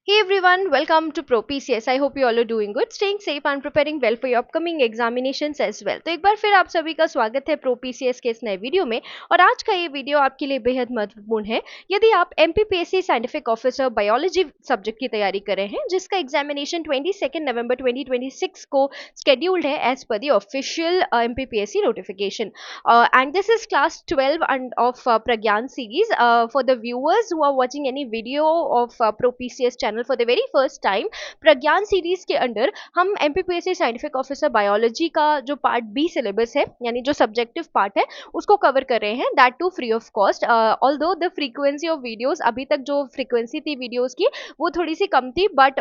Hey everyone, welcome to Pro PCS. I hope you all are doing good, staying safe and preparing well for your upcoming examinations as well. तो एक बार फिर आप सभी का स्वागत है Pro PCS के इस नए वीडियो में। और आज का ये वीडियो आपके लिए बेहद महत्वपूर्ण है यदि आप MPPSC scientific officer biology subject की तैयारी कर रहे हैं, जिसका एग्जामिनेशन 22 नवंबर 2026 को scheduled है as per the official MPPSC notification. And this is class 12 and of Pragyan series. For the viewers who are watching any video of Pro PCS channel for the very first time, Pragyan series के अंदर हम MPPSC scientific officer biology का जो part B syllabus है, यानी जो subjective part है, उसको कवर कर रहे हैं, that too free of cost. Although the frequency of videos, अभी तक जो फ्रीक्वेंसी थी वीडियोस की वो थोड़ी सी कम थी, बट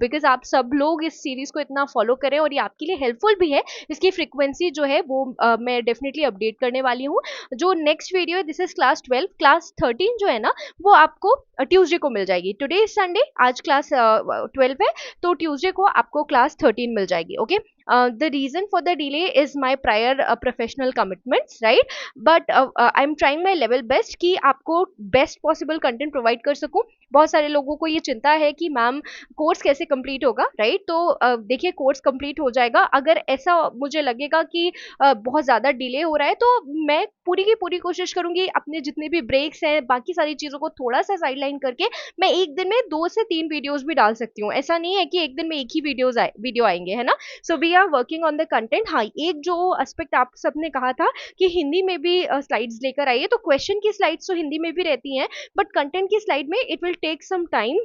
बिकॉज आप सब लोग इस सीरीज को इतना फॉलो करें और ये आपके लिए हेल्पफुल भी है, इसकी फ्रीक्वेंसी जो है वो मैं डेफिनेटली अपडेट करने वाली हूँ. जो नेक्स्ट वीडियो है, दिस इज क्लास 12. क्लास 13 जो है ना, वो आपको ट्यूसडे को मिल जाएगी. टुडे इज संडे, आज क्लास 12 है, तो ट्यूसडे को आपको क्लास 13 मिल जाएगी. Okay, the reason for the delay is my prior professional commitments, right? But I'm trying my level best कि आपको बेस्ट पॉसिबल कंटेंट प्रोवाइड कर सकूं. बहुत सारे लोगों को ये चिंता है कि मैम कोर्स कैसे कंप्लीट होगा, राइट? तो देखिए, कोर्स कंप्लीट हो जाएगा. अगर ऐसा मुझे लगेगा कि बहुत ज़्यादा डिले हो रहा है, तो मैं पूरी की पूरी कोशिश करूंगी अपने जितने भी ब्रेक्स हैं, बाकी सारी चीज़ों को थोड़ा सा साइडलाइन करके मैं एक दिन में 2 से 3 वीडियोस भी डाल सकती हूँ. ऐसा नहीं है कि एक दिन में एक ही वीडियो आएंगे, है ना? So we are working on the content. हाँ, एक जो एस्पेक्ट आप सबने कहा था कि हिंदी में भी स्लाइड्स लेकर आइए, तो क्वेश्चन की स्लाइड्स तो हिंदी में भी रहती हैं, बट कंटेंट की स्लाइड में it will take some time,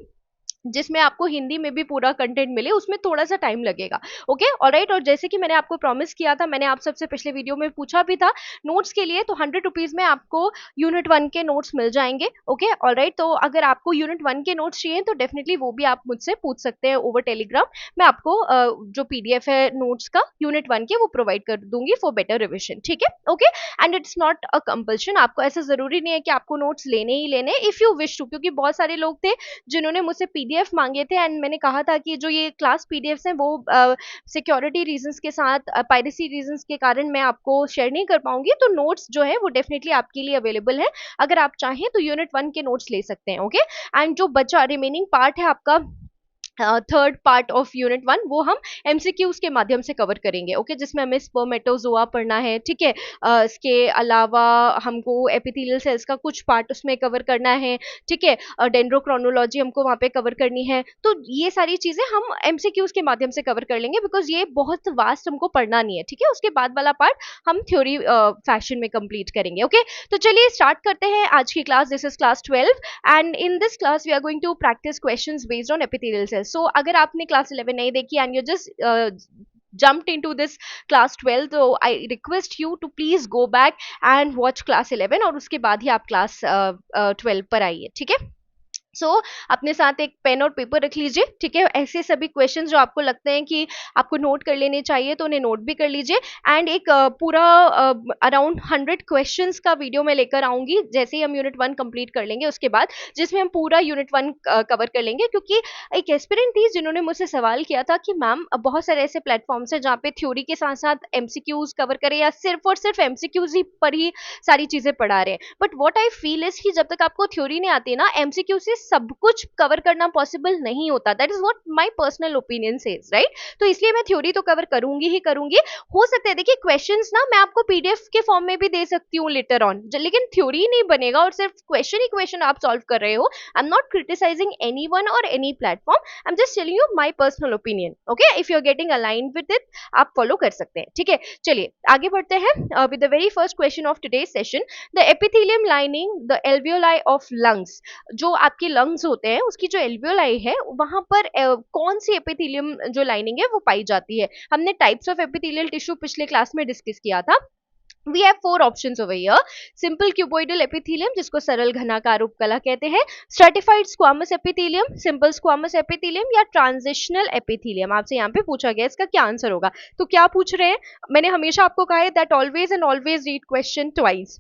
जिसमें आपको हिंदी में भी पूरा कंटेंट मिले, उसमें थोड़ा सा टाइम लगेगा. Okay, alright. और जैसे कि मैंने आपको प्रॉमिस किया था, मैंने आप सबसे पिछले वीडियो में पूछा भी था नोट्स के लिए, तो 100 रुपीज में आपको यूनिट 1 के नोट्स मिल जाएंगे. Okay, alright. तो अगर आपको यूनिट 1 के नोट्स चाहिए तो डेफिनेटली वो भी आप मुझसे पूछ सकते हैं ओवर टेलीग्राम. मैं आपको जो PDF है नोट्स का यूनिट 1 के, वो प्रोवाइड कर दूंगी फॉर बेटर रिविजन. ठीक है? Okay. And it's not a compulsion, आपको ऐसा जरूरी नहीं है कि आपको नोट्स लेने ही लेने. इफ यू विश टू, क्योंकि बहुत सारे लोग थे जिन्होंने मुझसे PDF मांगे थे, एंड मैंने कहा था कि जो ये क्लास PDFs हैं वो सिक्योरिटी रीजंस के साथ, पायरेसी रीजंस के कारण मैं आपको शेयर नहीं कर पाऊंगी. तो नोट्स जो है वो डेफिनेटली आपके लिए अवेलेबल है. अगर आप चाहें तो यूनिट 1 के नोट्स ले सकते हैं. ओके. एंड जो बचा रिमेनिंग पार्ट है आपका, थर्ड पार्ट ऑफ यूनिट 1, वो हम MCQs के माध्यम से कवर करेंगे. ओके, जिसमें हमें स्पर्मेटोजोआ पढ़ना है. ठीक है? इसके अलावा हमको एपिथेलियल सेल्स का कुछ पार्ट उसमें कवर करना है. ठीक है? डेंड्रोक्रोनोलॉजी हमको वहाँ पे कवर करनी है. तो ये सारी चीजें हम MCQs के माध्यम से कवर कर लेंगे, बिकॉज ये बहुत वास्ट हमको पढ़ना नहीं है. ठीक है? उसके बाद वाला पार्ट हम थ्योरी फैशन में कंप्लीट करेंगे. ओके, तो चलिए स्टार्ट करते हैं आज की class. This is class 12 and in this class we are going to practice questions based on epithelial cells. So अगर आपने class 11 नहीं देखी and you just jumped into this class 12, so I request you to please go back and watch class 11 और उसके बाद ही आप class 12 पर आइए. ठीक है? अपने साथ एक पेन और पेपर रख लीजिए. ठीक है? ऐसे सभी क्वेश्चंस जो आपको लगते हैं कि आपको नोट कर लेने चाहिए, तो उन्हें नोट भी कर लीजिए. एंड एक पूरा अराउंड 100 क्वेश्चंस का वीडियो मैं लेकर आऊंगी जैसे ही हम यूनिट 1 कंप्लीट कर लेंगे, उसके बाद, जिसमें हम पूरा यूनिट 1 कवर कर लेंगे. क्योंकि एक एस्पिरेंट थी जिन्होंने मुझसे सवाल किया था कि मैम बहुत सारे ऐसे प्लेटफॉर्म्स हैं जहाँ पे थ्योरी के साथ साथ MCQs कवर करें, या सिर्फ और सिर्फ MCQs ही पर ही सारी चीजें पढ़ा रहे हैं. But what I feel is कि जब तक आपको थ्योरी नहीं आती ना, MCQ से सब कुछ कवर करना पॉसिबल नहीं होता. That is what my personal opinion says, right? तो इसलिए मैं थ्योरी तो कवर करूंगी ही करूंगी. हो सकता है, देखिए, क्वेश्चंस ना मैं आपको PDF के फॉर्म में भी दे सकती हूँ लेटर ऑन, लेकिन थ्योरी नहीं बनेगा और सिर्फ क्वेश्चन ही क्वेश्चन आप सॉल्व कर रहे हो. I am not criticising anyone और any platform, I am just telling you my personal opinion. Okay, if you are getting aligned with it, आप फॉलो कर सकते हैं. ठीक है? चलिए आगे बढ़ते हैं with the very first question of today's session. The epithelium lining the alveoli of lungs, जो आपके लंग्स होते हैं उसकी जो एल्वियोलाई है, वहां पर कौन सी एपिथेलियम जो लाइनिंग है वो पाई जाती है. हमने टाइप्स ऑफ एपिथेलियल टिश्यू पिछले क्लास में डिस्कस किया था. We have 4 options over here. Simple cuboidal epithelium, जिसको सरल घनाकार उपकला कहते हैं, stratified squamous epithelium, simple squamous epithelium, या transitional epithelium. आपसे यहाँ पे पूछा गया, इसका क्या आंसर होगा? तो क्या पूछ रहे हैं? मैंने हमेशा आपको कहा है that always and always read question twice.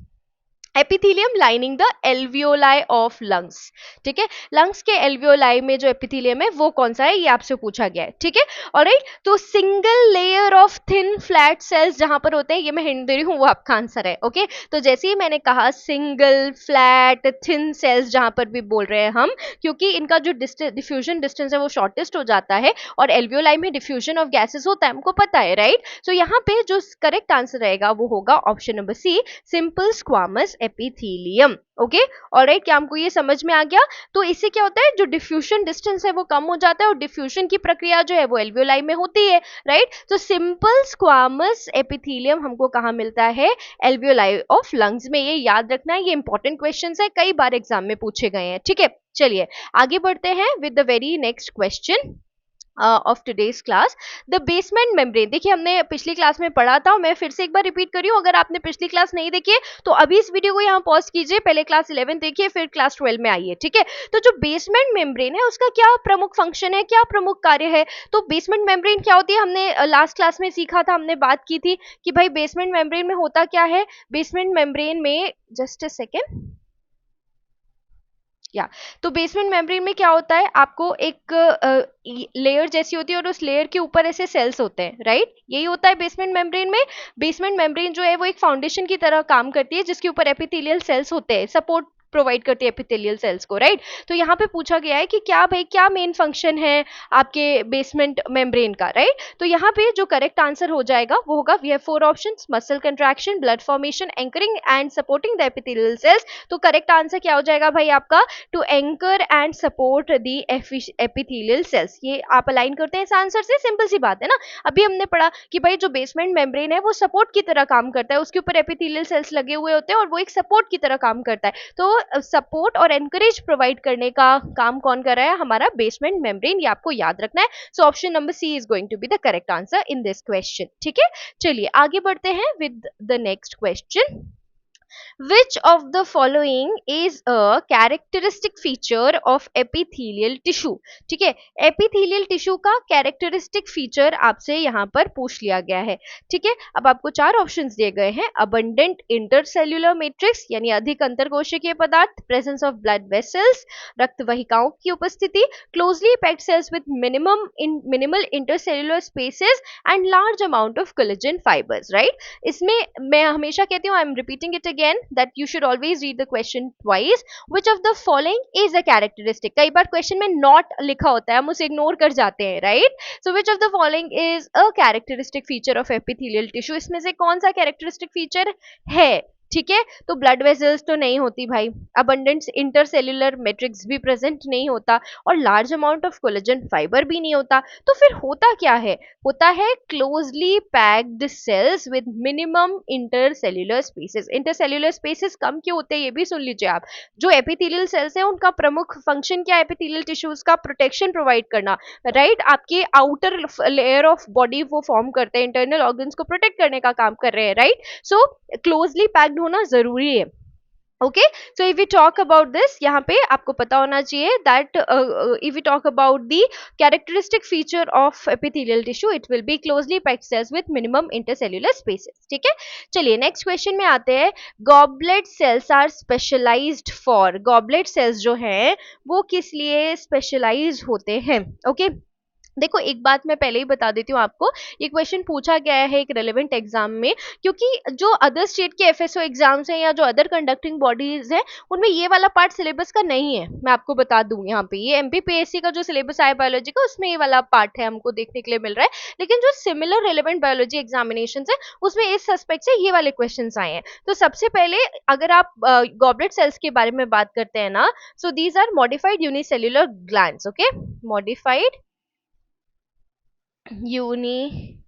Epithelium lining the alveoli of lungs. ठीक है, लंग्स के एल्वियोलाई में जो एपिथेलियम है वो कौन सा है, ये आपसे पूछा गया है। ठीक है, ऑलराइट, तो single layer of thin flat sales जहां पर होते हैं, ये मैं हिंट दे रही हूँ, वो आपका आंसर है। ओके, तो जैसे ही मैंने कहा सिंगल फ्लैट थिन सेल्स जहां पर भी बोल रहे हैं हम, क्योंकि इनका जो डिफ्यूजन डिस्टेंस है वो शॉर्टेस्ट हो जाता है, और एल्वियोलाई में डिफ्यूजन ऑफ गैसेस होता है, हमको पता है, राइट। सो यहाँ पे जो करेक्ट आंसर रहेगा वो होगा option number C, simple squamous epithelium. Okay, alright, क्या हमको ये समझ में आ गया? तो इससे क्या होता है, जो डिफ्यूजन डिस्टेंस है वो कम हो जाता है, और डिफ्यूजन की प्रक्रिया जो है वो एल्वियोलाई में होती है, राइट। तो सिंपल स्क्वामस एपिथेलियम हमको कहाँ मिलता है, एल्वियोलाई ऑफ लंग्स में। ये याद रखना है, ये इंपॉर्टेंट क्वेश्चन है, कई बार एग्जाम में पूछे गए हैं। ठीक है, चलिए आगे बढ़ते हैं with the very next question of today's class, the basement membrane. देखिए हमने पिछली क्लास में पढ़ा था, मैं फिर से एक बार रिपीट कर रही हूँ, अगर आपने पिछली क्लास नहीं देखी है तो अभी इस वीडियो को यहाँ पॉज कीजिए, पहले क्लास 11 देखिए, फिर क्लास 12 में आइए। ठीक है, तो जो बेसमेंट मेम्ब्रेन है उसका क्या प्रमुख फंक्शन है, क्या प्रमुख कार्य है? तो बेसमेंट मेम्ब्रेन क्या होती है, हमने लास्ट क्लास में सीखा था, हमने बात की थी कि भाई बेसमेंट मेम्ब्रेन में होता क्या है। बेसमेंट मेम्ब्रेन में, जस्ट अ सेकेंड, या तो बेसमेंट मेम्ब्रेन में क्या होता है, आपको एक लेयर जैसी होती है और उस लेयर के ऊपर ऐसे सेल्स होते हैं, राइट। यही होता है बेसमेंट मेम्ब्रेन में। बेसमेंट मेम्ब्रेन जो है वो एक फाउंडेशन की तरह काम करती है, जिसके ऊपर एपिथेलियल सेल्स होते हैं, सपोर्ट प्रोवाइड करती है एपिथेलियल सेल्स को, राइट। तो यहाँ पे पूछा गया है कि क्या भाई, क्या मेन फंक्शन है आपके बेसमेंट मेम्ब्रेन का, राइट। तो यहाँ पे जो करेक्ट आंसर हो जाएगा वो होगा, we have 4 options, muscle contraction, blood formation, anchoring and supporting the epithelial cells. तो करेक्ट आंसर क्या हो जाएगा भाई आपका, to anchor and support the epithelial cells. ये आप अलाइन करते हैं इस आंसर से, सिंपल सी बात है ना। अभी हमने पढ़ा कि भाई जो बेसमेंट मेम्ब्रेन है वो सपोर्ट की तरह काम करता है, उसके ऊपर एपिथेलियल सेल्स लगे हुए होते हैं और वो एक सपोर्ट की तरह काम करता है। तो सपोर्ट और एनकरेज प्रोवाइड करने का काम कौन कर रहा है, हमारा बेसमेंट मेम्ब्रेन, ये आपको याद रखना है। So option number C is going to be the correct answer in this question. ठीक है, चलिए आगे बढ़ते हैं with the next question. Which of the following is a characteristic feature of epithelial tissue? ठीक है, एपिथेलियल टिश्यू का characteristic feature आपसे यहाँ पर पूछ लिया गया है। ठीक है, अब आपको 4 ऑप्शंस दिए गए हैं, अबंडेंट इंटरसेल्युलर मैट्रिक्स यानी अधिक अंतरकोशिकीय पदार्थ, प्रेजेंस ऑफ ब्लड वेसल्स रक्त वाहिकाओं की उपस्थिति, closely packed cells with minimal intercellular spaces and large amount of collagen fibres, right. इसमें मैं हमेशा कहती हूँ, I am repeating it again, that you should always read the question twice. Which of the following is a characteristic, कई बार question में not लिखा होता है, हम उसे इग्नोर कर जाते हैं, right. So which of the following is a characteristic feature of epithelial tissue, इसमें से कौन सा कैरेक्टरिस्टिक फीचर है? ठीक है, तो ब्लड वेसल्स तो नहीं होती भाई, अबंडेंट इंटरसेल्युलर मैट्रिक्स भी प्रेजेंट नहीं होता, और large amount of collagen fibre भी नहीं होता। तो फिर होता क्या है, होता है closely packed cells with minimum intercellular spaces. Intercellular spaces कम क्यों होते हैं ये भी सुन लीजिए आप। जो एपिथेलियल सेल्स है उनका प्रमुख फंक्शन क्या है, एपिथेलियल टिश्यूज का प्रोटेक्शन प्रोवाइड करना, राइट। आपके आउटर लेयर ऑफ बॉडी वो फॉर्म करते हैं, इंटरनल ऑर्गन्स को प्रोटेक्ट करने का काम कर रहे हैं, राइट। सो क्लोजली पैक्ड होना जरूरी है। Okay, so if we talk about this, यहाँ पे आपको पता होना चाहिए that if we talk about the characteristic feature of epithelial tissue, it will be closely packed cells with minimum intercellular spaces. ठीक है, चलिए नेक्स्ट क्वेश्चन में आते हैं। Goblet cells are specialised for, goblet cells जो हैं वो किस लिए स्पेशलाइज होते हैं? ओके, देखो एक बात मैं पहले ही बता देती हूँ आपको, ये क्वेश्चन पूछा गया है एक रेलेवेंट एग्जाम में, क्योंकि जो अदर स्टेट के एफएसओ एग्जाम्स हैं या जो अदर कंडक्टिंग बॉडीज हैं उनमें ये वाला पार्ट सिलेबस का नहीं है। मैं आपको बता दूं, यहाँ पे ये एमपीपीएससी का जो सिलेबस आया बायोलॉजी का, उसमें ये वाला पार्ट है, हमको देखने के लिए मिल रहा है। लेकिन जो सिमिलर रेलेवेंट बायोलॉजी एग्जामिनेशन है उसमें इस एस्पेक्ट से ये वाले क्वेश्चन आए हैं। तो सबसे पहले अगर आप गॉबलेट सेल्स के बारे में बात करते हैं ना, so these are modified unicellular glands. Okay, modified unicellular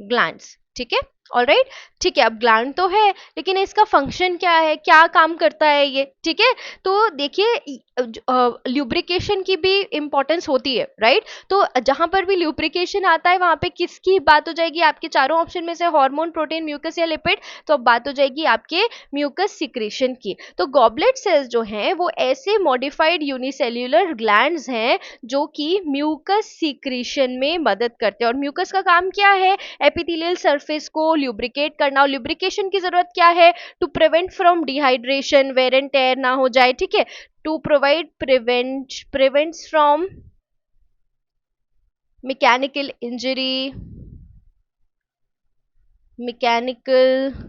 glands. ठीक है, ऑलराइट, ठीक है। अब ग्लैंड तो है, लेकिन इसका फंक्शन क्या है, क्या काम करता है ये? ठीक है, तो देखिए ल्यूब्रिकेशन की भी इंपॉर्टेंस होती है, राइट। तो जहां पर भी ल्यूब्रिकेशन आता है वहां पे किसकी बात हो जाएगी, आपके चारों ऑप्शन में से हार्मोन, प्रोटीन, म्यूकस या लिपिड, तो अब बात हो जाएगी आपके म्यूकस सिक्रेशन की। तो गॉबलेट सेल्स जो हैं वो ऐसे मॉडिफाइड यूनिसेल्यूलर ग्लैंड्स हैं जो कि म्यूकस सिक्रेशन में मदद करते हैं। और म्यूकस का काम क्या है, एपिथेलियल सरफेस को ल्यूब्रिकेट करना। और ल्यूब्रिकेशन की जरूरत क्या है, to prevent from dehydration, wear and tear ना हो जाए, ठीक है, to provide prevents from mechanical injury, mechanical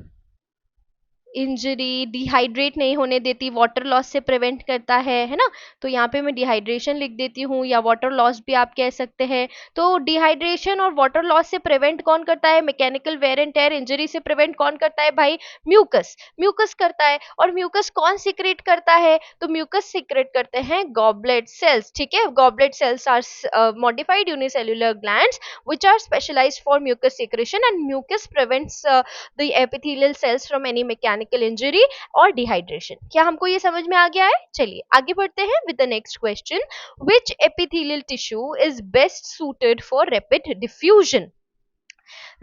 injury, dehydrate नहीं होने देती, वाटर लॉस से प्रिवेंट करता है ना। तो यहाँ पे मैं डिहाइड्रेशन लिख देती हूँ, या वाटर लॉस भी आप कह सकते हैं। तो डिहाइड्रेशन और वाटर लॉस से प्रिवेंट कौन करता है, mechanical wear and tear injury से प्रिवेंट कौन करता है भाई, म्यूकस, म्यूकस करता है। और म्यूकस कौन सीक्रेट करता है, तो म्यूकस सीक्रेट करते हैं गॉबलेट सेल्स, ठीक है। Goblet cells are modified unicellular glands which are specialised for mucus secretion, and mucus prevents the epithelial cells from any mechanical injury और डिहाइड्रेशन। क्या हमको ये समझ में आ गया है? चलिए आगे बढ़ते हैं with the next question. Which epithelial tissue is best suited for rapid diffusion?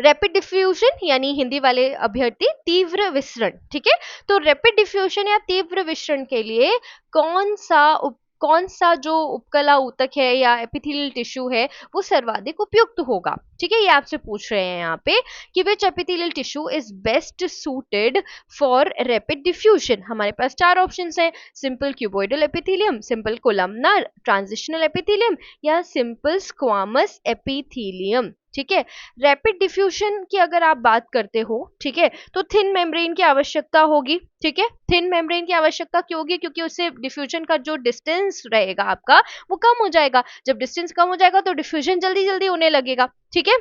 Rapid diffusion यानी हिंदी वाले अभ्यर्थी तीव्र विसरण, ठीक है। तो रैपिड डिफ्यूजन या तीव्र विसरण के लिए कौन सा जो उपकला ऊतक है या एपिथेलियल टिश्यू है वो सर्वाधिक उपयुक्त होगा, ठीक है। ये आपसे पूछ रहे हैं यहाँ पे कि which epithelial tissue is best suited for rapid diffusion. हमारे पास चार ऑप्शंस हैं, simple cuboidal epithelium, simple columnar, transitional epithelium या सिंपल स्क्वामस एपिथेलियम, ठीक है। रैपिड डिफ्यूजन की अगर आप बात करते हो, ठीक है, तो थिन मेम्ब्रेन की आवश्यकता होगी, ठीक है। थिन मेम्ब्रेन की आवश्यकता क्यों होगी, क्योंकि उससे डिफ्यूजन का जो डिस्टेंस रहेगा आपका वो कम हो जाएगा। जब डिस्टेंस कम हो जाएगा तो डिफ्यूजन जल्दी जल्दी होने लगेगा, ठीक है।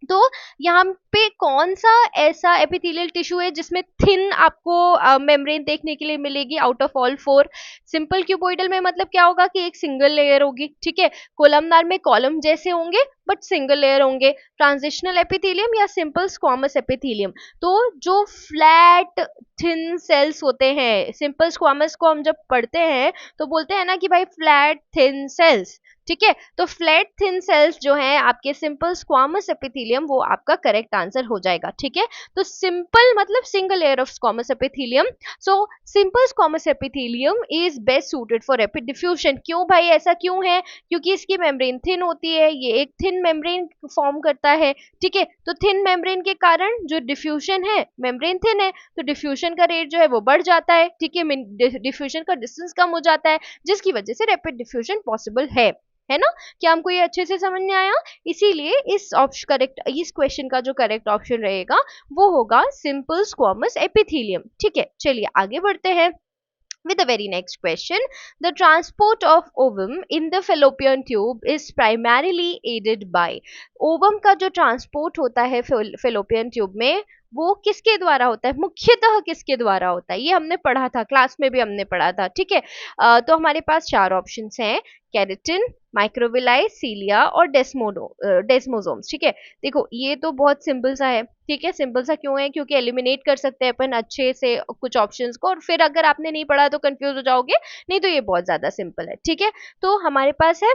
तो यहाँ पे कौन सा ऐसा एपिथेलियल टिश्यू है जिसमें थिन आपको मेम्ब्रेन देखने के लिए मिलेगी out of all four? Simple cuboidal में मतलब क्या होगा कि एक सिंगल लेयर होगी, ठीक है। कोलमनार में कॉलम जैसे होंगे बट सिंगल लेयर होंगे। ट्रांजिशनल एपिथेलियम या सिंपल स्क्वामस एपिथेलियम, तो जो फ्लैट थिन सेल्स होते हैं, सिंपल स्क्वामस को हम जब पढ़ते हैं तो बोलते हैं ना कि भाई फ्लैट थिन सेल्स, ठीक है। तो फ्लैट थिन सेल्स जो हैं आपके सिंपल स्क्वामस एपिथेलियम, वो आपका करेक्ट आंसर हो जाएगा, ठीक है। तो सिंपल मतलब single layer of squamous epithelium, so simple squamous epithelium is best suited for rapid diffusion. क्यों भाई, ऐसा क्यों है? क्योंकि इसकी मेम्ब्रेन थिन होती है, ये एक थिन मेम्ब्रेन फॉर्म करता है, ठीक है। तो थिन मेम्ब्रेन के कारण जो डिफ्यूजन है, मेम्ब्रेन थिन है तो डिफ्यूजन का रेट जो है वो बढ़ जाता है, ठीक है। डिफ्यूजन का डिस्टेंस कम हो जाता है, जिसकी वजह से रैपिड डिफ्यूजन पॉसिबल है ना। क्या हमको ये अच्छे से समझ में आया? इसीलिए इस क्वेश्चन का जो करेक्ट ऑप्शन रहेगा वो होगा सिंपल स्क्वामस एपिथेलियम, ठीक है। चलिए आगे बढ़ते हैं with the very next question. The transport of ovum in the fallopian tube is primarily aided by, ovum का जो ट्रांसपोर्ट होता है fallopian tube में वो किसके द्वारा होता है, मुख्यतः किसके द्वारा होता है? ये हमने पढ़ा था, क्लास में भी हमने पढ़ा था, ठीक है। तो हमारे पास चार ऑप्शंस हैं, केराटिन, माइक्रोविलाई, सीलिया और डेस्मोसोम्स, ठीक है। देखो ये तो बहुत सिंपल सा है, ठीक है। सिंपल सा क्यों है, क्योंकि एलिमिनेट कर सकते हैं अपन अच्छे से कुछ ऑप्शंस को, और फिर अगर आपने नहीं पढ़ा तो कंफ्यूज हो जाओगे, नहीं तो ये बहुत ज्यादा सिंपल है, ठीक है। तो हमारे पास है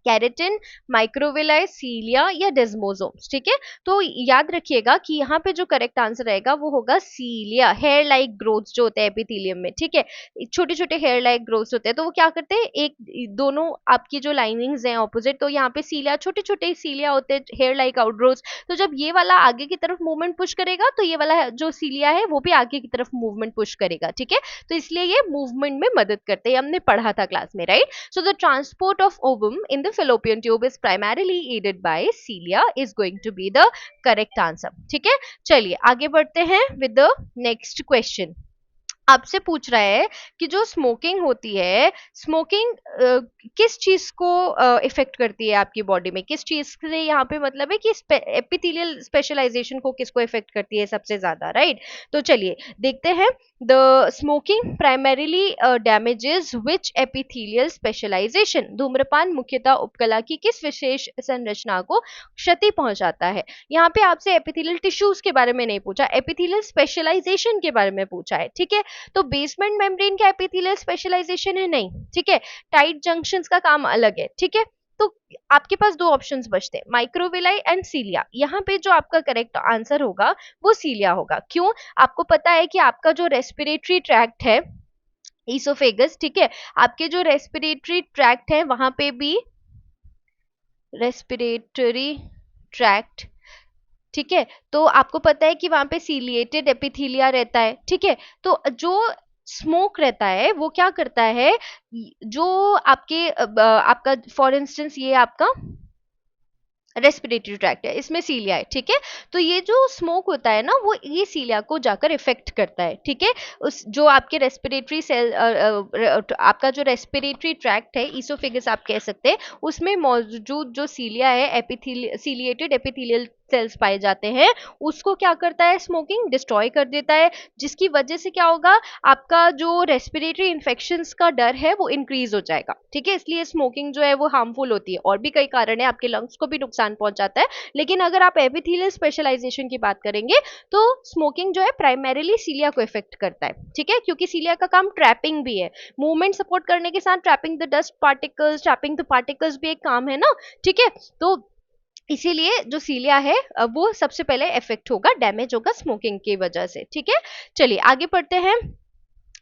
केराटिन, माइक्रोविलाई, सीलिया या डेस्मोसोम्स, ठीक है। तो याद रखिएगा कि यहाँ पे जो करेक्ट आंसर रहेगा वो होगा सीलिया। हेयर लाइक ग्रोथ्स जो होते हैं एपिथेलियम में, ठीक है, छोटे छोटे हेयर लाइक ग्रोथ्स होते हैं, तो वो क्या करते हैं, एक दोनों आपकी जो लाइनिंग्स हैं ऑपोजिट, तो यहाँ पे सीलिया, छोटे छोटे सीलिया होते हैं, हेयर लाइक आउटग्रोथ्स। तो जब ये वाला आगे की तरफ मूवमेंट पुश करेगा तो ये वाला जो सीलिया है वो भी आगे की तरफ मूवमेंट पुश करेगा, ठीक है। तो इसलिए ये मूवमेंट में मदद करते हैं, हमने पढ़ा था क्लास में, right. So the transport of ovum in the fallopian tube is primarily aided by cilia is going to be the correct answer, ठीक है। चलिए आगे बढ़ते हैं with the next question। आपसे पूछ रहा है कि जो स्मोकिंग होती है, स्मोकिंग किस चीज को इफेक्ट करती है आपकी बॉडी में, किस चीज से यहाँ पे मतलब है कि एपिथेलियल स्पेशलाइजेशन को किसको इफेक्ट करती है सबसे ज्यादा, राइट। तो चलिए देखते हैं। The smoking primarily damages which epithelial specialisation, धूम्रपान मुख्यतः उपकला की किस विशेष संरचना को क्षति पहुंचाता है? यहाँ पे आपसे एपिथेलियल टिश्यूज के बारे में नहीं पूछा, एपिथेलियल स्पेशलाइजेशन के बारे में पूछा है, ठीक है। तो बेसमेंट मेम्ब्रेन का एपिथेलियल स्पेशलाइजेशन है नहीं, ठीक है, टाइट जंक्शंस का काम अलग है, ठीक है। तो आपके पास दो ऑप्शंस बचते हैं, माइक्रोविलाई एंड सीलिया। यहाँ पे जो आपका करेक्ट आंसर होगा वो सीलिया होगा। क्यों? आपको पता है कि आपका जो रेस्पिरेटरी ट्रैक्ट है ईसोफेगस, ठीक है, आपके जो रेस्पिरेटरी ट्रैक्ट है वहां पे भी रेस्पिरेटरी ट्रैक्ट, ठीक है, तो आपको पता है कि वहां पे सीलिएटेड एपिथीलिया रहता है, ठीक है। तो जो स्मोक रहता है वो क्या करता है, जो आपके आपका फॉर इंस्टेंस ये आपका रेस्पिरेटरी ट्रैक्ट है, इसमें सीलिया है, ठीक है। तो ये जो स्मोक होता है ना वो ये सीलिया को जाकर इफेक्ट करता है, ठीक है। उस जो आपके रेस्पिरेटरी सेल आपका जो रेस्पिरेटरी ट्रैक्ट है ईसोफेगस आप कह सकते हैं, उसमें मौजूद जो सीलिया है सीलिएटेड एपिथेलियल सेल्स पाए जाते हैं, उसको क्या करता है, स्मोकिंग डिस्ट्रॉय कर देता है, जिसकी वजह से क्या होगा, आपका जो रेस्पिरेटरी इन्फेक्शंस का डर है वो इंक्रीज हो जाएगा, ठीक है। इसलिए स्मोकिंग जो है वो हार्मफुल होती है, और भी कई कारण है, आपके लंग्स को भी नुकसान पहुंचाता है। लेकिन अगर आप एपिथेलियल स्पेशलाइजेशन की बात करेंगे तो स्मोकिंग जो है प्राइमरीली सीलिया को इफेक्ट करता है, ठीक है, क्योंकि सीलिया का काम ट्रैपिंग भी है, मूवमेंट सपोर्ट करने के साथ trapping the dust particles, trapping the particles भी एक काम है ना, ठीक है। तो इसीलिए जो सीलिया है वो सबसे पहले इफेक्ट होगा, डैमेज होगा स्मोकिंग की वजह से, ठीक है। चलिए आगे पढ़ते हैं।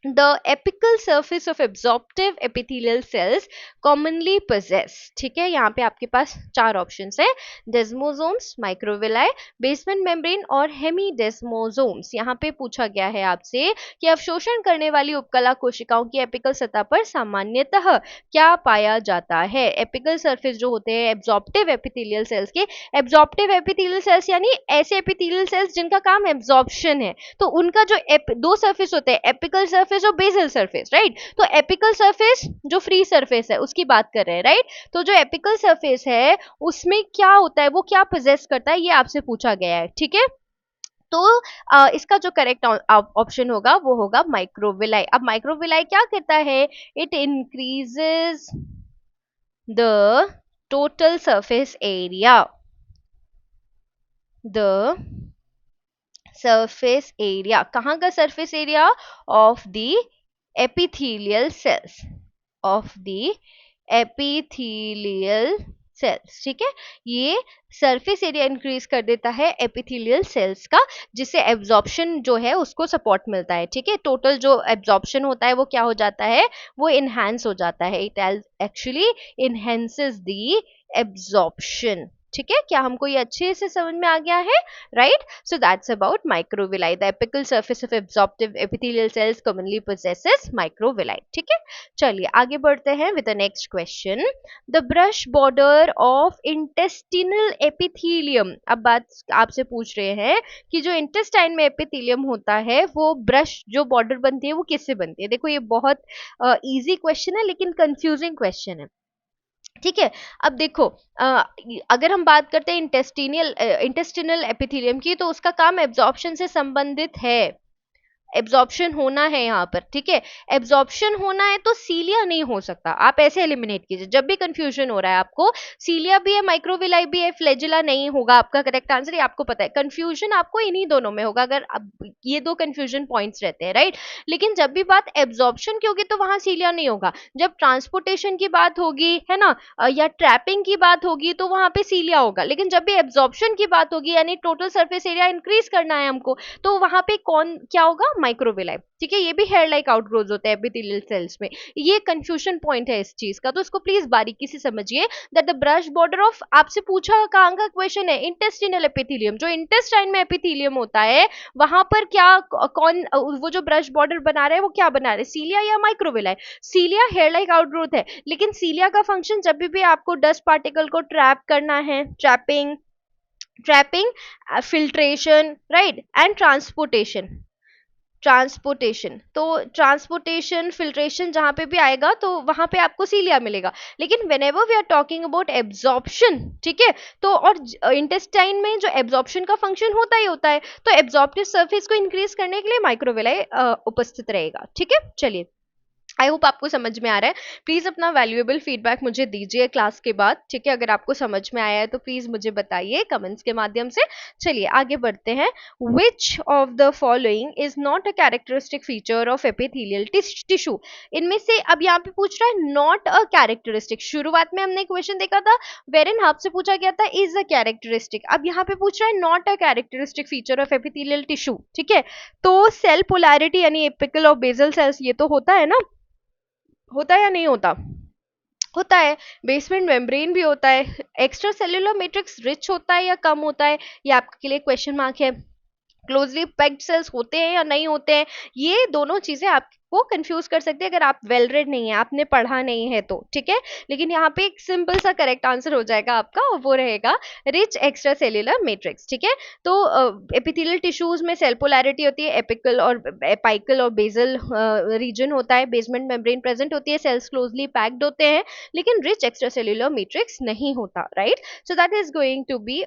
The apical surface of absorptive epithelial cells commonly possess, ठीक है, यहाँ पे आपके पास चार ऑप्शंस है, डेस्मोसोम्स, माइक्रोविलाई, बेसमेंट मेम्ब्रेन और हेमीडेस्मोसोम्स। यहाँ पे पूछा गया है आपसे कि अवशोषण करने वाली उपकला कोशिकाओं की एपिकल सतह पर सामान्यतः क्या पाया जाता है। एपिकल सरफेस जो होते हैं एब्जॉर्प्टिव एपिथेलियल सेल्स के, एब्जॉर्प्टिव एपिथेलियल सेल्स यानी ऐसे एपिथेलियल सेल्स जिनका काम एब्जॉर्प्शन है, तो उनका जो दो सरफेस होते हैं, एपिकल सरफेस और बेसल सरफेस, राइट। तो एपिकल सरफेस जो फ्री सरफेस है उसकी बात कर रहे हैं, राइट। तो जो एपिकल सरफेस है उसमें क्या होता है, वो क्या पोजेस करता है, ये आपसे पूछा गया है, ठीक है। तो इसका जो करेक्ट ऑप्शन होगा वो होगा माइक्रोविलाई। अब माइक्रोविलाई क्या करता है, it increases the total surface area, the surface area, कहाँ का surface area, of the epithelial sales, of the epithelial cells, ठीक है। ये सरफेस एरिया इंक्रीज कर देता है एपिथेलियल सेल्स का, जिससे एब्जॉर्प्शन जो है उसको सपोर्ट मिलता है, ठीक है। टोटल जो एब्जॉर्प्शन होता है वो क्या हो जाता है, वो इनहैंस हो जाता है, it actually enhances the absorption, ठीक है। क्या हमको ये अच्छे से समझ में आ गया है, right. So that's about microvilli, the apical surface of absorptive epithelial cells commonly possesses microvilli, ठीक है। चलिए आगे बढ़ते हैं with the next question, the brush border of intestinal epithelium. अब बात आपसे पूछ रहे हैं कि जो इंटेस्टाइन में एपिथेलियम होता है वो ब्रश जो बॉर्डर बनती है वो किससे बनती है। देखो ये बहुत इजी क्वेश्चन है लेकिन कंफ्यूजिंग क्वेश्चन है, ठीक है। अब देखो अगर हम बात करते हैं इंटेस्टिनल एपिथेलियम की, तो उसका काम एब्जॉर्प्शन से संबंधित है, एब्जॉर्प्शन होना है यहाँ पर, ठीक है। एब्जॉर्प्शन होना है तो सीलिया नहीं हो सकता, आप ऐसे एलिमिनेट कीजिए जब भी कंफ्यूजन हो रहा है आपको, सीलिया भी है माइक्रोविलाई भी है, फ्लैजिला नहीं होगा आपका करेक्ट आंसर, ये आपको पता है। कंफ्यूजन आपको इन्हीं दोनों में होगा, अगर अब ये दो कंफ्यूजन पॉइंट्स रहते हैं, राइट। लेकिन जब भी बात एब्जॉर्प्शन की होगी तो वहां सीलिया नहीं होगा, जब ट्रांसपोर्टेशन की बात होगी है ना, या ट्रैपिंग की बात होगी तो वहां पे सीलिया होगा। लेकिन जब भी एब्जॉर्प्शन की बात होगी यानी टोटल सरफेस एरिया इंक्रीज करना है हमको, तो वहां पे कौन क्या होगा, माइक्रोविलाई, ठीक है। ये भी हेयर लाइक आउटग्रोथ होते हैं एपिथेलियल सेल्स में, ये कंफ्यूजन पॉइंट है इस चीज का, तो इसको प्लीज बारीकी से समझिए that the brush border of, आपसे पूछा कहाँ का क्वेश्चन है, इंटेस्टिनल एपिथेलियम, जो इंटेस्टाइन में एपिथेलियम होता है वहां पर क्या कौन वो जो ब्रश बॉर्डर बना रहे हैं वो क्या बना रहे हैं, सीलिया या माइक्रोविलाई। सीलिया हेयर लाइक आउटग्रोथ है, लेकिन सीलिया का फंक्शन जब भी आपको डस्ट पार्टिकल को ट्रैप करना है, trapping, filtration, right, and transportation, तो ट्रांसपोर्टेशन फिल्ट्रेशन जहां पे भी आएगा तो वहां पे आपको सीलिया मिलेगा। लेकिन whenever we are talking about absorption, ठीक है, तो और इंटेस्टाइन में जो एब्जॉर्प्शन का फंक्शन होता ही होता है, तो एब्जॉर्प्टिव सरफेस को इंक्रीज करने के लिए माइक्रोविलाई उपस्थित रहेगा, ठीक है। चलिए आई होप आपको समझ में आ रहा है। प्लीज़ अपना वैल्यूएबल फीडबैक मुझे दीजिए क्लास के बाद, ठीक है? अगर आपको समझ में आया है तो प्लीज़ मुझे बताइए कमेंट्स के माध्यम से। चलिए आगे बढ़ते हैं। Which of the following is not a characteristic feature of epithelial tissue? इनमें से अब यहाँ पे पूछ रहा है नॉट अ कैरेक्टरिस्टिक। शुरुआत में हमने क्वेश्चन देखा था वेरिन आपसे पूछा गया था इज अ कैरेक्टरिस्टिक, अब यहाँ पे पूछ रहा है not a characteristic feature of epithelial tissue, ठीक है? तो सेल पोलैरिटी यानी एपिकल और बेसल सेल्स ये तो होता है ना, होता है या नहीं होता? होता है। बेसमेंट मेम्ब्रेन भी होता है। एक्स्ट्रा सेल्यूलर मैट्रिक्स रिच होता है या कम होता है, ये आपके लिए क्वेश्चन मार्क है। क्लोजली पैक्ड सेल्स होते हैं या नहीं होते हैं, ये दोनों चीजें आपको कंफ्यूज कर सकती है अगर आप वेल रेड नहीं है, आपने पढ़ा नहीं है तो, ठीक है? लेकिन यहाँ पे एक सिंपल सा करेक्ट आंसर हो जाएगा आपका और वो रहेगा रिच एक्स्ट्रा सेल्यूलर मैट्रिक्स, ठीक है? तो एपिथेलियल टिश्यूज में सेल पोलैरिटी होती है, एपिकल और एपाइकल और बेसल रीजन होता है, बेसमेंट मेम्ब्रेन प्रेजेंट होती है, सेल्स क्लोजली पैक्ड होते हैं, लेकिन रिच एक्स्ट्रा सेल्यूलर मैट्रिक्स नहीं होता, right? So that is going to be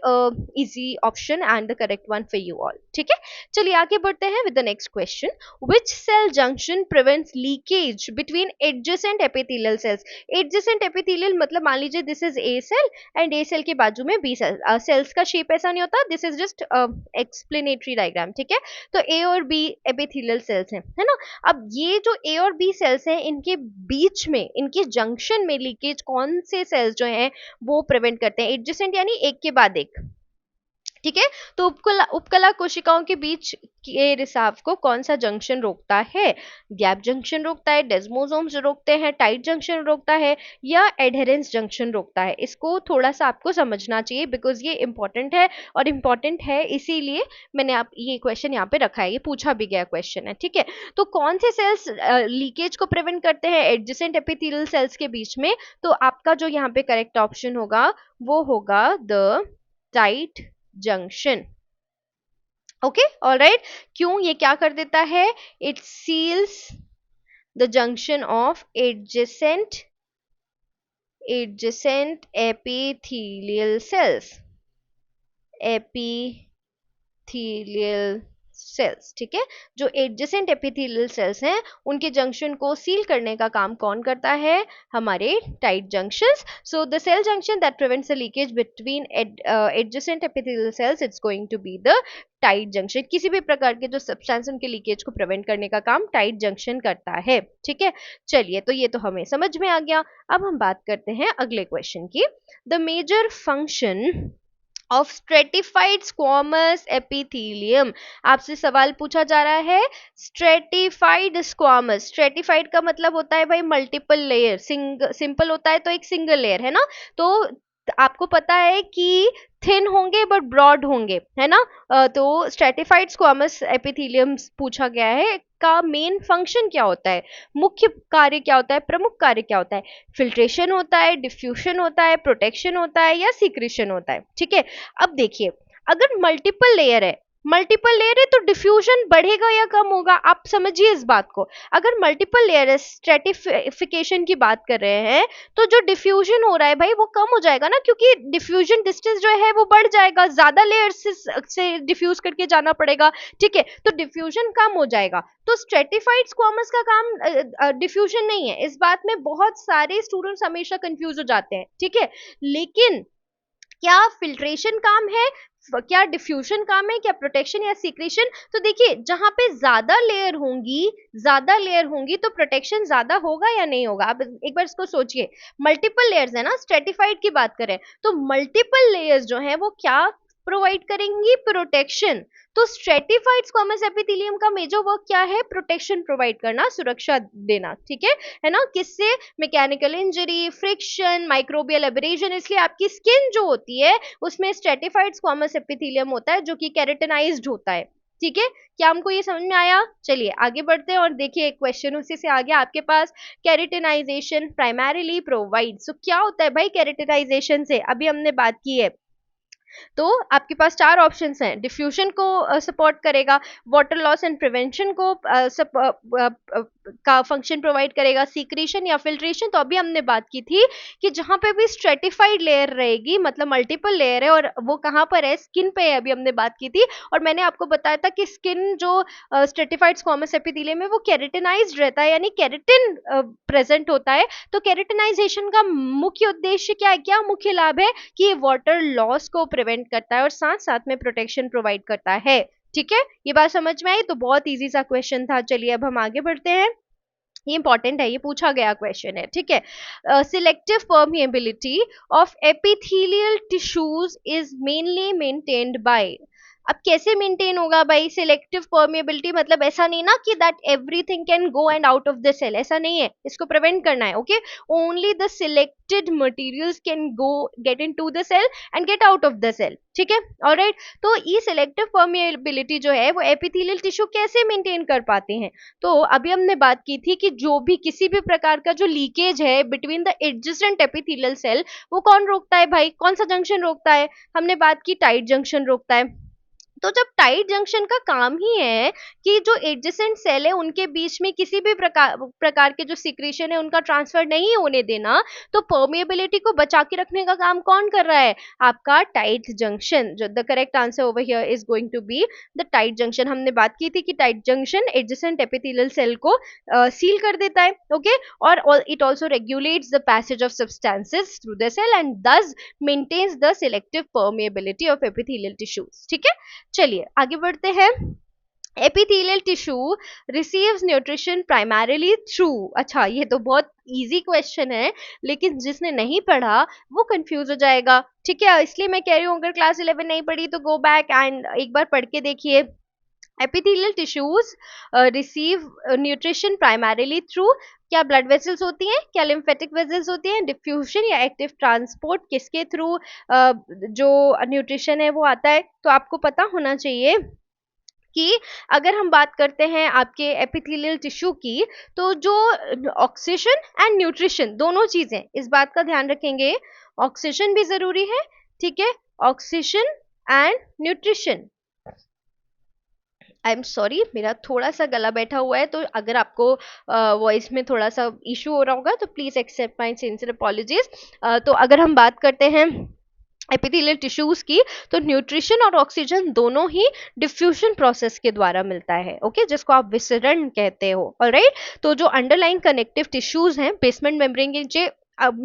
easy option and the correct one for you all, ठीक है? चलिए आगे बढ़ते हैं with the next question. Which cell junction prevents leakage between adjacent epithelial cells? Adjacent epithelial मतलब मान लीजिए this is a cell and a cell के बाजू में बी सेल, सेल्स का शेप ऐसा नहीं होता, this is just explanatory diagram, ठीक है? तो ए और बी एपिथेलियल सेल्स हैं, है ना? अब ये जो ए और बी सेल्स हैं इनके बीच में, इनके जंक्शन में लीकेज कौन से सेल्स जो हैं वो प्रिवेंट करते हैं? एडजेसेंट यानी एक के बाद एक, ठीक है? तो उपकला कोशिकाओं के बीच के रिसाव को कौन सा जंक्शन रोकता है? गैप जंक्शन रोकता है, डेस्मोसोम्स रोकते हैं, टाइट जंक्शन रोकता है या एडहेरेंस जंक्शन रोकता है? इसको थोड़ा सा आपको समझना चाहिए बिकॉज ये इंपॉर्टेंट है, और इंपॉर्टेंट है इसीलिए मैंने आप ये क्वेश्चन यहाँ पे रखा है, ये पूछा भी गया क्वेश्चन है, ठीक है? तो कौन से सेल्स लीकेज को प्रिवेंट करते हैं एडजेसेंट एपिथेलियल सेल्स के बीच में? तो आपका जो यहाँ पे करेक्ट ऑप्शन होगा वो होगा the tight junction. Okay, alright. क्यों? ये क्या कर देता है? It seals the junction of adjacent epithelial cells, epithelial cells, ठीक है? जो एडजेसेंट एपिथेलियल सेल्स हैं उनके जंक्शन को सील करने का काम कौन करता है? हमारे tight junctions. So the cell junction that prevents the leakage between adjacent epithelial cells, it's going to be the tight junction. किसी भी प्रकार के जो सब्सटेंस उनके लीकेज को प्रिवेंट करने का काम टाइट जंक्शन करता है, ठीक है? चलिए, तो ये तो हमें समझ में आ गया। अब हम बात करते हैं अगले क्वेश्चन की। The major function of stratified squamous epithelium, आपसे सवाल पूछा जा रहा है स्ट्रेटिफाइड स्क्वामस। स्ट्रेटिफाइड का मतलब होता है भाई मल्टीपल लेयर, सिंपल होता है तो एक सिंगल लेयर, है ना? तो आपको पता है कि थिन होंगे बट ब्रॉड होंगे, है ना? तो स्ट्रेटिफाइड स्क्वामस एपिथेलियम पूछा गया है, का मेन फंक्शन क्या होता है? मुख्य कार्य क्या होता है? प्रमुख कार्य क्या होता है? फिल्ट्रेशन होता है, डिफ्यूशन होता है, प्रोटेक्शन होता है या सीक्रेशन होता है, ठीक है? अब देखिए, अगर मल्टीपल लेयर है तो डिफ्यूजन बढ़ेगा या कम होगा? आप समझिए इस बात को। अगर मल्टीपल लेयर है, स्ट्रेटिफिकेशन की बात कर रहे हैं, तो जो डिफ्यूजन हो रहा है भाई वो कम हो जाएगा ना, क्योंकि डिफ्यूजन डिस्टेंस जो है वो बढ़ जाएगा, ज्यादा लेयर से डिफ्यूज करके जाना पड़ेगा, ठीक है? तो डिफ्यूजन कम हो जाएगा। तो स्ट्रेटिफाइड स्क्वामस का काम डिफ्यूजन नहीं है। इस बात में बहुत सारे स्टूडेंट्स हमेशा कंफ्यूज हो जाते हैं, ठीक है? लेकिन क्या फिल्ट्रेशन काम है, क्या डिफ्यूजन काम है, क्या प्रोटेक्शन या सीक्रेशन? तो देखिए, जहां पे ज्यादा लेयर होंगी तो प्रोटेक्शन ज्यादा होगा या नहीं होगा? आप एक बार इसको सोचिए। मल्टीपल लेयर्स है ना, स्ट्रेटिफाइड की बात करें तो मल्टीपल लेयर्स जो है वो क्या प्रोवाइड करेंगी? प्रोटेक्शन। तो स्ट्रेटिफाइड स्क्वामस एपिथेलियम का मेजर वर्क क्या है? प्रोटेक्शन प्रोवाइड करना, सुरक्षा देना, ठीक है ना? किससे? Mechanical injury, friction, microbial abrasion. इसलिए आपकी स्किन जो होती है उसमें स्ट्रेटिफाइड स्क्वामस एपिथेलियम होता है जो कि केराटिनाइज्ड होता है, ठीक है? क्या हमको ये समझ में आया? चलिए आगे बढ़ते हैं और देखिए क्वेश्चन उसी से आ गया आपके पास। केराटिनाइजेशन प्राइमरीली प्रोवाइड, सो क्या होता है भाई केराटिनाइजेशन से? अभी हमने बात की है तो आपके पास चार ऑप्शंस हैं, डिफ्यूजन को सपोर्ट करेगा, वाटर लॉस एंड प्रिवेंशन को का फंक्शन प्रोवाइड करेगा, सीक्रेशन या फिल्ट्रेशन। तो अभी हमने बात की थी कि जहां पे भी स्ट्रेटिफाइड लेयर रहेगी, मतलब मल्टीपल लेयर है और वो कहाँ पर है, स्किन पे है, अभी हमने बात की थी। और मैंने आपको बताया था कि स्किन जो स्ट्रेटिफाइड स्क्वामस एपिथेलियम है वो केराटिनाइज्ड रहता है, यानी केराटिन प्रेजेंट होता है। तो केराटिनाइजेशन का मुख्य उद्देश्य क्या है, क्या मुख्य लाभ है, कि ये वाटर लॉस को प्रिवेंट करता है और साथ साथ में प्रोटेक्शन प्रोवाइड करता है। ठीक है, ये बात समझ में आई? तो बहुत इजी सा क्वेश्चन था। चलिए अब हम आगे बढ़ते हैं, ये इंपॉर्टेंट है, ये पूछा गया क्वेश्चन है। ठीक है, selective permeability of epithelial tissues is mainly maintained by. अब कैसे मेंटेन होगा भाई सिलेक्टिव परमिएबिलिटी, मतलब ऐसा नहीं ना कि that everything can go and out of the cell, ऐसा नहीं है, इसको प्रिवेंट करना है। Okay, only the selected materials can go get into the cell and get out of the cell. ठीक है, ऑलराइट। तो ये सिलेक्टिव परमिएबिलिटी जो है वो एपिथेलियल टिश्यू कैसे मेंटेन कर पाते हैं? तो अभी हमने बात की थी कि जो भी किसी भी प्रकार का जो लीकेज है between the adjacent epithelial cell, वो कौन रोकता है भाई, कौन सा जंक्शन रोकता है? हमने बात की टाइट जंक्शन रोकता है। तो जब टाइट जंक्शन का काम ही है कि जो एडजेसेंट सेल है उनके बीच में किसी भी प्रकार के जो सिक्रीशन है उनका ट्रांसफर नहीं होने देना, तो परमिएबिलिटी को बचा के रखने का काम कौन कर रहा है? आपका टाइट जंक्शन। जो the correct answer over here is going to be the tight junction. हमने बात की थी कि tight junction adjacent epithelial cell को सील कर देता है। ओके, और it also regulates the passage of substances through the cell and thus maintains the selective permeability of epithelial tissues. ठीक है, चलिए आगे बढ़ते हैं। Epithelial tissue receives nutrition primarily through. अच्छा, ये तो बहुत इजी क्वेश्चन है, लेकिन जिसने नहीं पढ़ा वो कंफ्यूज हो जाएगा। ठीक है, इसलिए मैं कह रही हूँ अगर क्लास 11 नहीं पढ़ी तो गो बैक एंड एक बार पढ़ के देखिए। Epithelial tissues receive nutrition primarily through, क्या ब्लड वेसल्स होती हैं, क्या लिम्फेटिक वेसल्स होती हैं, डिफ्यूजन या एक्टिव ट्रांसपोर्ट, किसके थ्रू जो न्यूट्रिशन है वो आता है? तो आपको पता होना चाहिए कि अगर हम बात करते हैं आपके एपिथेलियल टिश्यू की, तो जो ऑक्सीजन एंड न्यूट्रिशन दोनों चीजें, इस बात का ध्यान रखेंगे, ऑक्सीजन भी जरूरी है। ठीक है, oxygen and nutrition. I am sorry, मेरा थोड़ा सा गला बैठा हुआ है, तो अगर आपको वॉइस में थोड़ा सा इशू हो रहा होगा तो please accept my sincere apologies. तो अगर हम बात करते हैं एपिथेलियल टिश्यूज की, तो न्यूट्रिशन और ऑक्सीजन दोनों ही डिफ्यूजन प्रोसेस के द्वारा मिलता है। ओके, जिसको आप विसरण कहते हो। ऑलराइट, तो जो अंडरलाइन कनेक्टिव टिश्यूज हैं बेसमेंट मेम्ब्रेन के,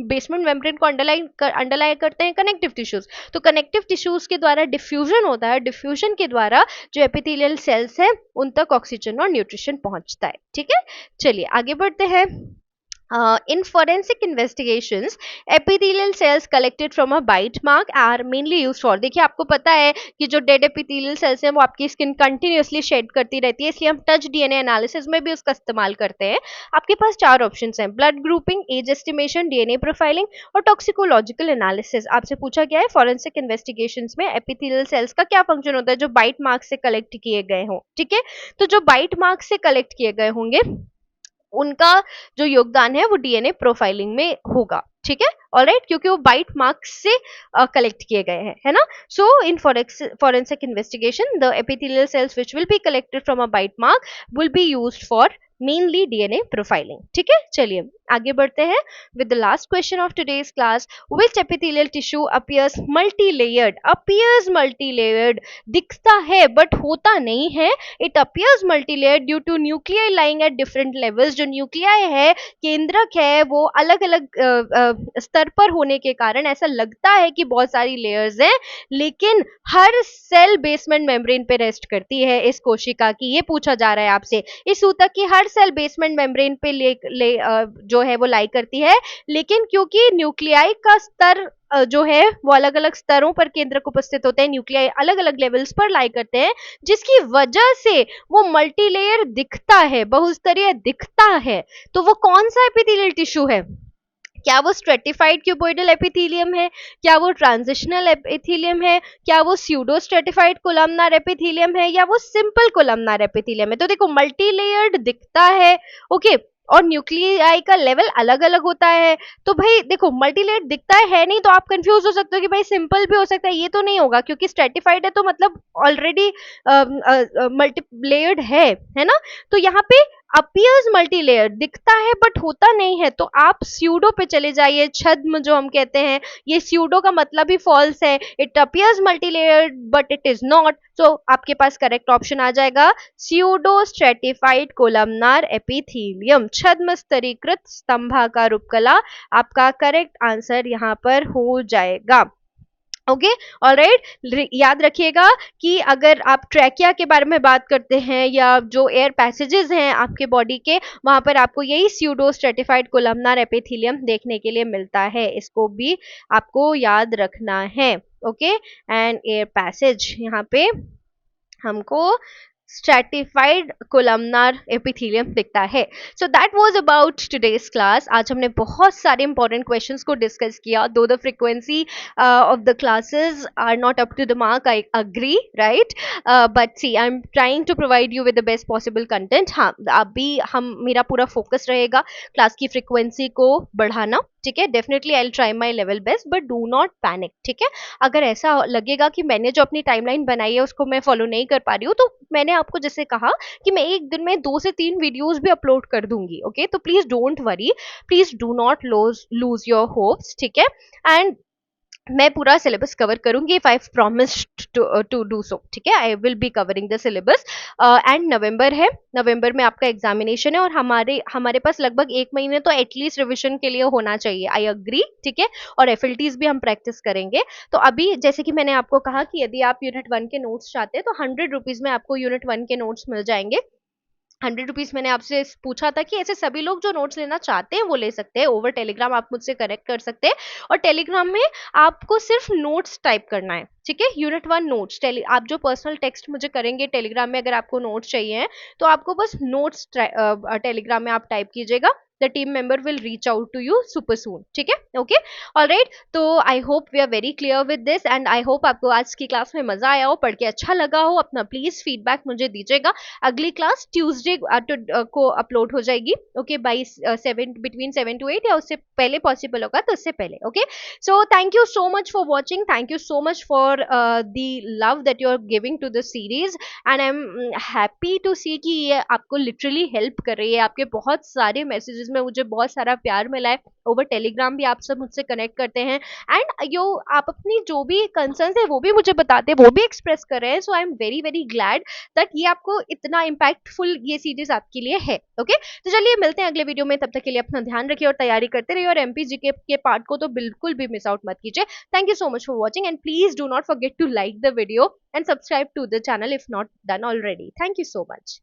बेसमेंट मेम्ब्रेन को अंडरलाइन करते हैं कनेक्टिव टिश्यूज, तो कनेक्टिव टिश्यूज के द्वारा डिफ्यूजन होता है, डिफ्यूजन के द्वारा जो एपिथेलियल सेल्स हैं उन तक ऑक्सीजन और न्यूट्रिशन पहुंचता है। ठीक है, चलिए आगे बढ़ते हैं। In forensic investigations, epithelial cells collected from a bite mark are mainly used for। देखिए, आपको पता है कि जो डेड epithelial cells हैं वो आपकी स्किन कंटिन्यूसली शेड करती रहती है, इसलिए हम टच डीएनए एनालिसिस में भी उसका इस्तेमाल करते हैं। आपके पास चार ऑप्शंस हैं, blood grouping, age estimation, DNA profiling और टॉक्सिकोलॉजिकल एनालिसिस। आपसे पूछा गया है फॉरेंसिक इन्वेस्टिगेशंस में एपिथेलियल सेल्स का क्या फंक्शन होता है जो बाइट मार्क से कलेक्ट किए गए हों। ठीक है, तो जो बाइट मार्क से कलेक्ट किए गए होंगे उनका जो योगदान है वो डीएनए प्रोफाइलिंग में होगा। ठीक है, ऑलराइट, क्योंकि वो बाइट मार्क्स से कलेक्ट किए गए हैं, है ना। सो इन forensic investigation the epithelial cells which will be collected from a bite mark will be used for mainly DNA profiling. ठीक है, चलिए आगे बढ़ते हैं with the last question of today's class. Which epithelial tissue appears multilayered? Appears multilayered, दिखता है but होता नहीं है। It appears multilayered due two nuclei lying at different levels. जो न्यूक्लियाई है, केंद्रक है, वो अलग अलग स्तर पर होने के कारण ऐसा लगता है कि बहुत सारी लेयर्स हैं, लेकिन हर सेल बेसमेंट मेम्ब्रेन पे रेस्ट करती है इस कोशिका की। ये पूछा जा रहा है आपसे, इस ऊतक की हर सेल बेसमेंट मेम्ब्रेन पे जो है वो लाई करती है, लेकिन क्योंकि न्यूक्लियाई का स्तर जो है वो अलग अलग स्तरों पर केंद्रक उपस्थित होते हैं, न्यूक्लियाई अलग अलग लेवल्स पर लाई करते हैं, जिसकी वजह से वो मल्टीलेयर दिखता है, बहुस्तरीय दिखता है। तो वो कौन सा एपिथेलियल टिश्यू है? क्या वो स्ट्रेटिफाइड क्यूबोइडल एपिथेलियम है, क्या वो ट्रांजिशनल एपिथेलियम है, क्या वो स्यूडो स्ट्रेटिफाइड कोलमनार एपिथेलियम है, या वो सिंपल कोलमनार एपिथेलियम है? तो देखो, मल्टीलेयर्ड दिखता है, ओके, और न्यूक्लियाई का लेवल अलग अलग होता है। तो भाई देखो मल्टी लेयर्ड दिखता है नहीं, तो आप कंफ्यूज हो सकते हो कि भाई सिंपल भी हो सकता है, ये तो नहीं होगा क्योंकि स्ट्रेटिफाइड है तो मतलब ऑलरेडी मल्टी लेयर्ड है ना। तो यहाँ पे अपियर्स मल्टी लेयर्ड दिखता है बट होता नहीं है, तो आप स्यूडो पे चले जाइए, छद्म जो हम कहते हैं, ये स्यूडो का मतलब ही फॉल्स है, it appears multi layered but it is not. तो आपके पास करेक्ट ऑप्शन आ जाएगा स्यूडो स्ट्रेटिफाइड कोलमनार एपिथीलियम, छद्म स्तरीकृत स्तंभाकार उपकला, आपका करेक्ट आंसर यहाँ पर हो जाएगा। ओके, ऑलराइट, याद रखिएगा कि अगर आप ट्रैकिया के बारे में बात करते हैं या जो एयर पैसेजेस हैं आपके बॉडी के, वहां पर आपको यही स्यूडो स्ट्रेटिफाइड कोलमनार एपिथेलियम देखने के लिए मिलता है, इसको भी आपको याद रखना है। ओके, एंड एयर पैसेज यहाँ पे हमको स्ट्रेटिफाइड कोलमनार एपिथेलियम दिखता है। So that was about today's class. आज हमने बहुत सारे इंपॉर्टेंट क्वेश्चंस को डिस्कस किया, though the frequency of the classes are not up to the mark, I agree, right, but see I am trying to provide you with the best possible content. हाँ, अभी हम मेरा पूरा focus रहेगा class की frequency को बढ़ाना, ठीक है। Definitely I will try my level best, but do not panic, ठीक है। अगर ऐसा लगेगा कि मैंने जो अपनी टाइमलाइन बनाई है उसको मैं फॉलो नहीं कर पा रही हूँ, तो मैंने आपको जैसे कहा कि मैं एक दिन में 2 से 3 वीडियोस भी अपलोड कर दूंगी। ओके, तो please don't worry, please do not lose your hopes, ठीक है। एंड मैं पूरा सिलेबस कवर करूंगी, if I promised to do so, ठीक है। I will be covering the syllabus. And November है, नवंबर में आपका एग्जामिनेशन है और हमारे हमारे पास लगभग 1 महीने तो एटलीस्ट रिविजन के लिए होना चाहिए, आई अग्री, ठीक है। और एफएलटीज भी हम प्रैक्टिस करेंगे। तो अभी जैसे कि मैंने आपको कहा कि यदि आप यूनिट 1 के नोट्स चाहते हैं तो 100 रुपीज में आपको यूनिट 1 के नोट्स मिल जाएंगे। 100 रुपीज मैंने आपसे पूछा था कि ऐसे सभी लोग जो नोट्स लेना चाहते हैं वो ले सकते हैं, ओवर टेलीग्राम आप मुझसे कनेक्ट कर सकते हैं। और टेलीग्राम में आपको सिर्फ नोट्स टाइप करना है, ठीक है। यूनिट 1 नोट्स, आप जो पर्सनल टेक्स्ट मुझे करेंगे टेलीग्राम में, अगर आपको नोट्स चाहिए हैं तो आपको बस नोट्स टेलीग्राम में आप टाइप कीजिएगा, the team member will reach out to you super soon, ठीक है। ओके, ऑलराइट, तो I hope we are very clear with this and I hope आपको आज की क्लास में मजा आया हो, पढ़ के अच्छा लगा हो। अपना प्लीज फीडबैक मुझे दीजिएगा। अगली क्लास ट्यूसडे को अपलोड हो जाएगी, ओके, बाई 7, बिटवीन 7 to 8 या उससे पहले पॉसिबल होगा तो उससे पहले। Okay, so thank you so much for watching, thank you so much for the love that you are giving to the series and I am happy to see कि ये आपको लिटरली हेल्प कर रही है। आपके बहुत सारे मैसेजेस में मुझे बहुत सारा प्यार मिला है, ओवर टेलीग्राम भी आप सब मुझसे कनेक्ट करते हैं एंड यो आप अपनी जो भी कंसर्न्स है वो भी मुझे बताते हैं, वो भी एक्सप्रेस कर रहे हैं। So I am very very glad that ये आपको इतना इम्पैक्टफुल ये सीरीज आपके लिए है। ओके, तो चलिए मिलते हैं अगले वीडियो में, तब तक के लिए अपना ध्यान रखिए और तैयारी करते रहिए और एमपीजीके के पार्ट को तो बिल्कुल भी मिस आउट मत कीजिए। Thank you so much for watching and please do not forget to like the video and subscribe to the channel if not done already. Thank you so much.